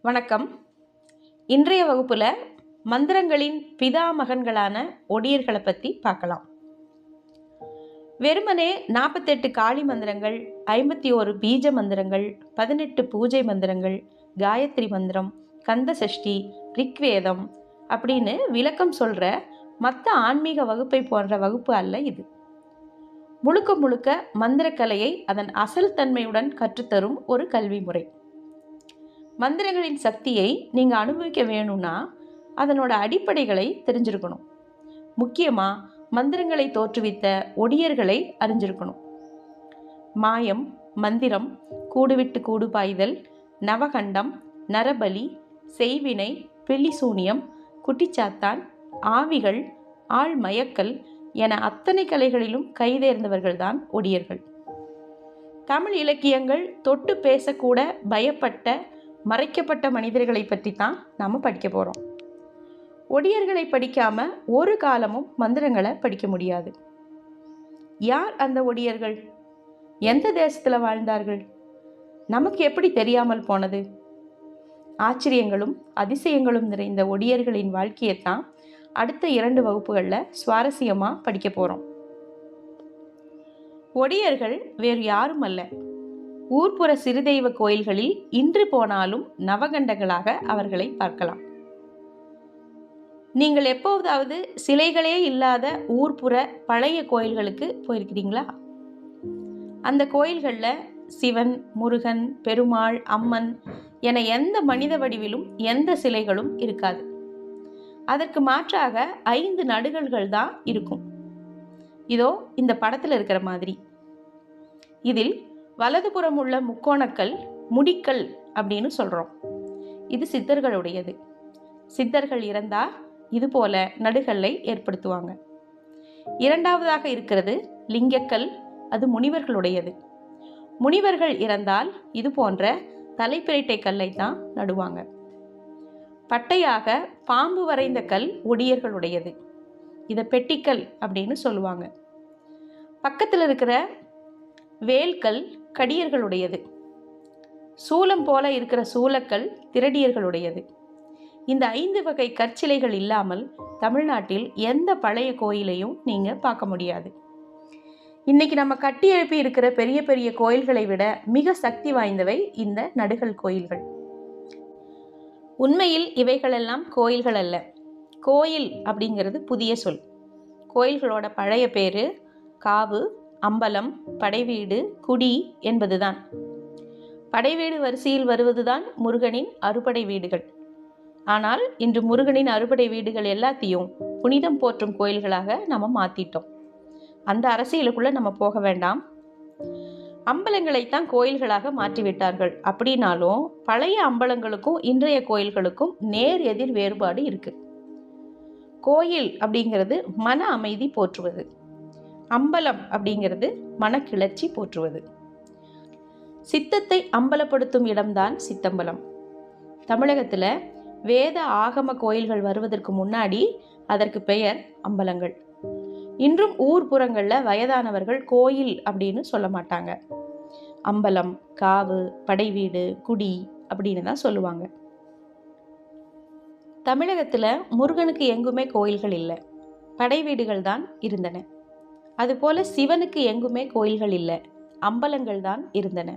வணக்கம். இன்றைய வகுப்புல மந்திரங்களின் பிதாமகன்களான ஒடியர்களை பற்றி பார்க்கலாம். வெறுமனே 48 காளி மந்திரங்கள், 51 பீஜ மந்திரங்கள், 18 பூஜை மந்திரங்கள், காயத்ரி மந்திரம், கந்த சஷ்டி, ரிக்வேதம் அப்படின்னு விளக்கம் சொல்ற மற்ற ஆன்மீக வகுப்பை போன்ற வகுப்பு அல்ல இது. முழுக்க முழுக்க மந்திரக்கலையை அதன் அசல் தன்மையுடன் கற்றுத்தரும் ஒரு கல்வி முறை. மந்திரங்களின் சக்தியை நீங்கள் அனுபவிக்க வேணும்னா அதனோட அடிப்படைகளை தெரிஞ்சிருக்கணும். முக்கியமாக மந்திரங்களை தோற்றுவித்த ஒடியர்களை அறிஞ்சிருக்கணும். மாயம், மந்திரம், கூடுவிட்டு கூடு பாய்தல், நவகண்டம், நரபலி, செய்வினை, பில்லிசூனியம், குட்டிச்சாத்தான், ஆவிகள், ஆள் மயக்கல் என அத்தனை கலைகளிலும் கைதேர்ந்தவர்கள்தான் ஒடியர்கள். தமிழ் இலக்கியங்கள் தொட்டு பேசக்கூட பயப்பட்ட மறைக்கப்பட்ட மனிதர்களை பற்றி தான் நாம் படிக்க போகிறோம். ஒடியர்களை படிக்காமல் ஒரு காலமும் மந்திரங்களை படிக்க முடியாது. யார் அந்த ஒடியர்கள்? எந்த தேசத்தில் வாழ்ந்தார்கள்? நமக்கு எப்படி தெரியாமல் போனது? ஆச்சரியங்களும் அதிசயங்களும் நிறைந்த ஒடியர்களின் வாழ்க்கையைத்தான் அடுத்த 2 வகுப்புகளில் சுவாரஸ்யமாக படிக்க போகிறோம். ஒடியர்கள் வேறு யாரும் அல்ல. ஊர்ப்புற சிறுதெய்வ கோயில்களில் இன்று போனாலும் நவகண்டங்களாக அவர்களை பார்க்கலாம். நீங்கள் எப்போதாவது சிலைகளே இல்லாத ஊர்ப்புற பழைய கோயில்களுக்கு போயிருக்கிறீங்களா? அந்த கோயில்களில் சிவன், முருகன், பெருமாள், அம்மன் என எந்த மனித வடிவிலும் எந்த சிலைகளும் இருக்காது. அதற்கு மாற்றாக 5 நடுகல்கள் தான் இருக்கும். இதோ இந்த படத்தில் இருக்கிற மாதிரி. இதில் வலதுபுறம் உள்ள முக்கோணக்கல் முடிக்கல் அப்படின்னு சொல்கிறோம். இது சித்தர்களுடையது. சித்தர்கள் இறந்தால் இது போல நடுகல்லை ஏற்படுத்துவாங்க. இரண்டாவதாக இருக்கிறது லிங்கக்கல். அது முனிவர்களுடையது. முனிவர்கள் இறந்தால் இது போன்ற தலைப்பிரட்டை கல்லை தான் நடுவாங்க. பட்டையாக பாம்பு வரைந்த கல் ஒடியர்களுடையது. இதை பெட்டிக்கல் அப்படின்னு சொல்லுவாங்க. பக்கத்தில் இருக்கிற வேல்கல் கடியர்களுடையது. சூலம் போல இருக்கிற சூலக்கல் திரடியர்களுடையது. இந்த 5 வகை கற்சிலைகள் இல்லாமல் தமிழ்நாட்டில் எந்த பழைய கோயிலையும் நீங்கள் பார்க்க முடியாது. இன்னைக்கு நம்ம கட்டி எழுப்பி இருக்கிற பெரிய பெரிய கோயில்களை விட மிக சக்தி வாய்ந்தவை இந்த நடுகல் கோயில்கள். உண்மையில் இவைகளெல்லாம் கோயில்கள் அல்ல. கோயில் அப்படிங்கிறது புதிய சொல். கோயில்களோட பழைய பேரு காவு, அம்பலம், படைவீடு, குடி என்பதுதான். படைவீடு வரிசையில் வருவதுதான் முருகனின் அறுபடை வீடுகள். ஆனால் இன்று முருகனின் அறுபடை வீடுகள் எல்லாத்தையும் புனிதம் போற்றும் கோயில்களாக நம்ம மாற்றிட்டோம். அந்த அரசியலுக்குள்ள நம்ம போக வேண்டாம். அம்பலங்களைத்தான் கோயில்களாக மாற்றிவிட்டார்கள். அப்படின்னாலும் பழைய அம்பலங்களுக்கும் இன்றைய கோயில்களுக்கும் நேர் எதிர் வேறுபாடு இருக்கு. கோயில் அப்படிங்கிறது மன அமைதி போற்றுவது. அம்பலம் அப்படிங்கிறது மனக்கிளர்ச்சி போற்றுவது. சித்தத்தை அம்பலப்படுத்தும் இடம்தான் சித்தம்பலம். தமிழகத்தில் வேத ஆகம கோயில்கள் வருவதற்கு முன்னாடி அதற்கு பெயர் அம்பலங்கள். இன்றும் ஊர்ப்புறங்களில் வயதானவர்கள் கோயில் அப்படின்னு சொல்ல மாட்டாங்க. அம்பலம், காவு, படைவீடு, குடி அப்படின்னு தான் சொல்லுவாங்க. தமிழகத்தில் முருகனுக்கு எங்குமே கோயில்கள் இல்லை, படைவீடுகள் தான் இருந்தன. அதுபோல சிவனுக்கு எங்குமே கோயில்கள் இல்லை, அம்பலங்கள் தான் இருந்தன.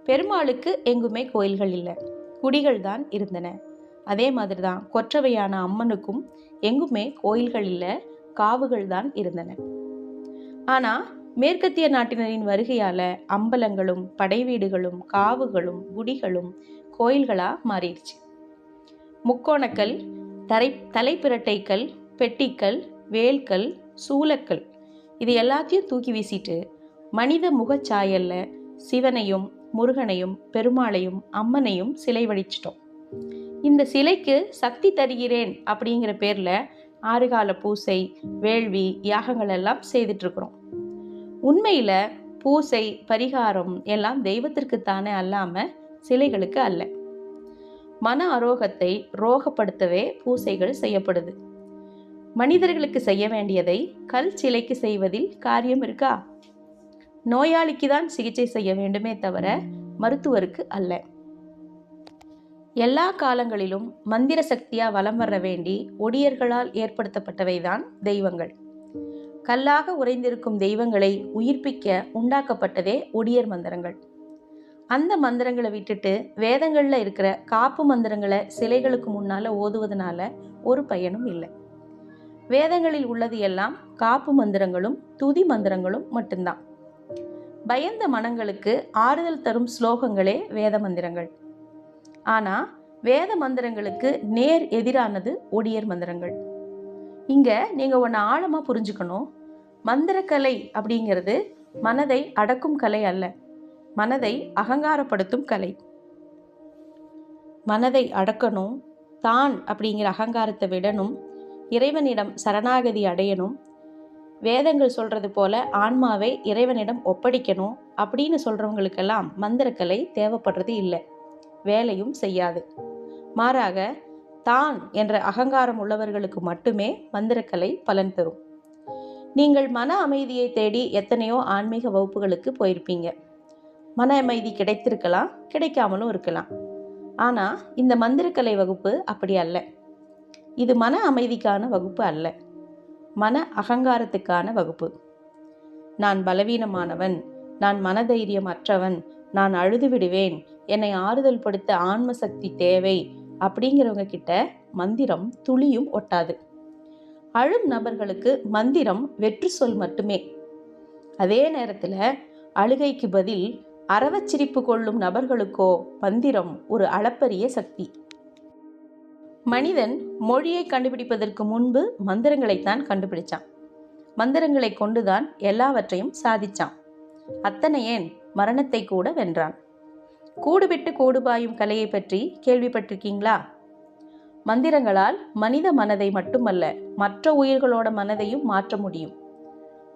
பெருமாளுக்கு எங்குமே கோயில்கள் இல்லை, குடிகள் தான் இருந்தன. அதே மாதிரி தான் கொற்றவையான அம்மனுக்கும் எங்குமே கோயில்கள் இல்லை, காவுகள் தான் இருந்தன. ஆனால் மேற்கத்திய நாட்டினரின் வருகையால் அம்பலங்களும் படைவீடுகளும் காவுகளும் குடிகளும் கோயில்களாக மாறிடுச்சு. முக்கோணக்கல், தலைப்பிரட்டைக்கல், பெட்டிக்கல், வேல்கல், சூலக்கல் இது எல்லாத்தையும் தூக்கி வீசிட்டு மனித முகச்சாயல்ல சிவனையும் முருகனையும் பெருமாளையும் அம்மனையும் சிலை வடிச்சிட்டோம். இந்த சிலைக்கு சக்தி தருகிறேன் அப்படிங்கிற பேரில் 6 கால பூசை, வேள்வி, யாகங்கள் எல்லாம் செய்துட்டு இருக்கிறோம். உண்மையில் பூசை பரிகாரம் எல்லாம் தெய்வத்திற்குத்தானே அல்லாமல் சிலைகளுக்கு அல்ல. மன ஆரோகத்தை ரோகப்படுத்தவே பூசைகள் செய்யப்படுது. மனிதர்களுக்கு செய்ய வேண்டியதை கல் சிலைக்கு செய்வதில் காரியம் இருக்கா? நோயாளிக்கு தான் சிகிச்சை செய்ய வேண்டுமே தவிர மருத்துவருக்கு அல்ல. எல்லா காலங்களிலும் மந்திர சக்தியா வலம் வர வேண்டி ஒடியர்களால் ஏற்படுத்தப்பட்டவைதான் தெய்வங்கள். கல்லாக உறைந்திருக்கும் தெய்வங்களை உயிர்ப்பிக்க உண்டாக்கப்பட்டதே ஒடியர் மந்திரங்கள். அந்த மந்திரங்களை விட்டுட்டு வேதங்கள்ல இருக்கிற காப்பு மந்திரங்களை சிலைகளுக்கு முன்னால ஓதுவதனால ஒரு பயனும் இல்லை. வேதங்களில் உள்ளது எல்லாம் காப்பு மந்திரங்களும் துதி மந்திரங்களும் மட்டும்தான். பயந்த மனங்களுக்கு ஆறுதல் தரும் ஸ்லோகங்களே வேத மந்திரங்கள். ஆனா வேத மந்திரங்களுக்கு நேர் எதிரானது ஒடியர் மந்திரங்கள். இங்க நீங்க ஒன்னு ஆழமா புரிஞ்சுக்கணும். மந்திரக்கலை அப்படிங்கிறது மனதை அடக்கும் கலை அல்ல, மனதை அகங்காரப்படுத்தும் கலை. மனதை அடக்கணும், தான் அப்படிங்கிற அகங்காரத்தை விடணும், இறைவனிடம் சரணாகதி அடையணும், வேதங்கள் சொல்றது போல ஆன்மாவை இறைவனிடம் ஒப்படைக்கணும் அப்படின்னு சொல்றவங்களுக்கெல்லாம் மந்திரக்கலை தேவைப்படுறது இல்லை, வேலையும் செய்யாது. மாறாக தான் என்ற அகங்காரம் உள்ளவர்களுக்கு மட்டுமே மந்திரக்கலை பலன் தரும். நீங்கள் மன அமைதியை தேடி எத்தனையோ ஆன்மீக வகுப்புகளுக்கு போயிருப்பீங்க. மன அமைதி கிடைத்திருக்கலாம், கிடைக்காமலும் இருக்கலாம். ஆனா இந்த மந்திரக்கலை வகுப்பு அப்படி அல்ல. இது மன அமைதிக்கான வகுப்பு அல்ல, மன அகங்காரத்துக்கான வகுப்பு. நான் பலவீனமானவன், நான் மனதைரியம் அற்றவன், நான் அழுது விடுவேன், என்னை ஆறுதல் படுத்த ஆன்ம சக்தி தேவை அப்படிங்கிறவங்க கிட்ட மந்திரம் துளியும் ஒட்டாது. அழும் நபர்களுக்கு மந்திரம் வெற்று சொல் மட்டுமே. அதே நேரத்துல அழுகைக்கு பதில் அரவச்சிரிப்பு கொள்ளும் நபர்களுக்கோ மந்திரம் ஒரு அளப்பரிய சக்தி. மனிதன் மொழியை கண்டுபிடிப்பதற்கு முன்பு மந்திரங்களைத்தான் கண்டுபிடிச்சான். மந்திரங்களை கொண்டுதான் எல்லாவற்றையும் சாதிச்சான். அத்தனை ஏன் மரணத்தை கூட வென்றான். கூடுவிட்டு கூடுபாயும் கலையை பற்றி கேள்விப்பட்டிருக்கீங்களா? மந்திரங்களால் மனித மனதை மட்டுமல்ல, மற்ற உயிர்களோட மனதையும் மாற்ற முடியும்.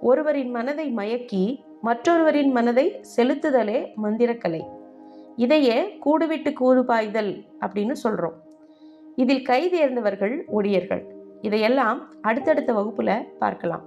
ஒருவரின் மனதை மயக்கி மற்றொருவரின் மனதை செலுத்துதலே மந்திரக்கலை. இதையே கூடுவிட்டு கூடுபாய்தல் அப்படின்னு சொல்றோம். இதில் கைதேர்ந்தவர்கள் ஒடியர்கள். இதையெல்லாம் அடுத்தடுத்த வகுப்புல பார்க்கலாம்.